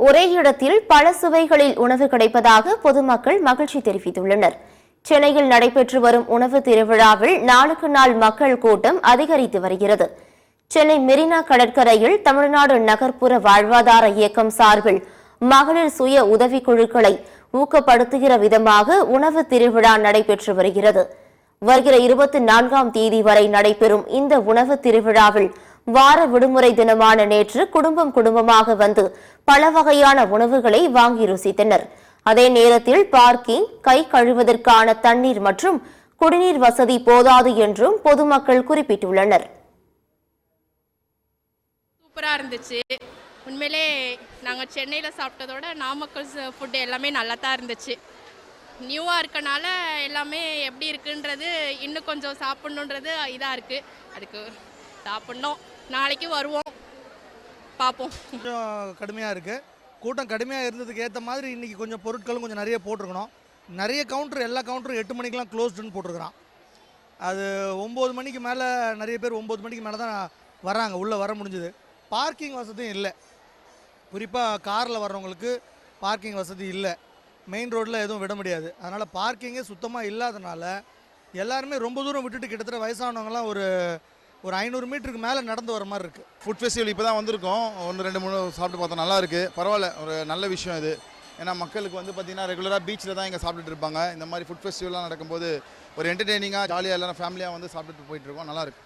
ஒரே இடத்தில் பல சுவைகளில் உணவு கிடைப்பதாக பொதுமக்கள் மகிழ்ச்சி தெரிவித்துள்ளனர். சென்னையில் நடைபெற்று வரும் உணவு திருவிழாவில் நாளுக்கு நாள் மக்கள் கூட்டம் அதிகரித்து வருகிறது. சென்னை மெரினா கடற்கரையில் தமிழ்நாடு நகர்ப்புற வாழ்வாதார இயக்கம் சார்பில் மகளிர் சுய உதவிக்குழுக்களை ஊக்கப்படுத்துகிற விதமாக உணவு திருவிழா நடைபெற்று வருகிறது. வருகிற 24ஆம் தேதி வரை நடைபெறும் இந்த உணவு திருவிழாவில் வார விடுமுறை தினமான நேற்று குடும்பமாக வந்து பல வகையான உணவுகளை வாங்கி ருசித்தனர். அதே நேரத்தில் பார்க்கிங், கை கழுவதற்கான தண்ணீர் மற்றும் குடிநீர் வசதி போதாது என்றும் பொதுமக்கள் குறிப்பிட்டுள்ளனர். சூப்பரா இருந்துச்சு. உண்மையிலே நாங்கள் சென்னையில் சாப்பிட்டதோட நாமக்கல் ஃபுட்டு எல்லாமே நல்லா தான் இருந்துச்சு. நியூவாக இருக்கனால எல்லாமே எப்படி இருக்குன்றது இன்னும் கொஞ்சம் சாப்பிட்ணுன்றது இதாக இருக்குது. அதுக்கு சாப்பிட்ணும், நாளைக்கு வருவோம், பார்ப்போம். கொஞ்சம் கடுமையாக இருக்குது. கூட்டம் கடுமையாக இருந்ததுக்கு ஏற்ற மாதிரி இன்றைக்கி கொஞ்சம் பொருட்களும் கொஞ்சம் நிறைய போட்டிருக்கணும். நிறைய கவுண்டர், எல்லா கவுண்டரும் 8 மணிக்கெலாம் க்ளோஸ்டுன்னு போட்டிருக்கிறான். அது 9 மணிக்கு மேலே நிறைய பேர் 9 மணிக்கு மேலே தான் வராங்க, உள்ளே வர முடிஞ்சுது. பார்க்கிங் வசதியும் இல்லை. குறிப்பாக காரில் வர்றவங்களுக்கு பார்க்கிங் வசதி இல்லை. மெயின் ரோட்டில் எதுவும் விட முடியாது. அதனால் பார்க்கிங்கே சுத்தமாக இல்லாதனால எல்லாருமே ரொம்ப தூரம் விட்டுட்டு கிட்டத்தட்ட வயசானவங்களாம் ஒரு 500 மீட்டருக்கு மேலே நடந்து வர மாதிரி இருக்குது. ஃபுட் ஃபெஸ்டிவல் இப்போ தான் வந்திருக்கோம். 1 2 3 சாப்பிட்டு பார்த்தோம், நல்லா இருக்குது, பரவாயில்ல, ஒரு நல்ல விஷயம் இது. ஏன்னா மக்களுக்கு வந்து பார்த்திங்கன்னா ரெகுலராக பீச்சில் தான் இங்கே சாப்பிட்டுட்டு இருப்பாங்க. இந்த மாதிரி ஃபுட் ஃபெஸ்டிவல்லாம் நடக்கும்போது ஒரு என்டர்டெய்னிங்காக ஜாலியாக எல்லாரும் ஃபேமிலியாக வந்து சாப்பிட்டுட்டு போயிட்டுருக்கோம், நல்லாயிருக்கு.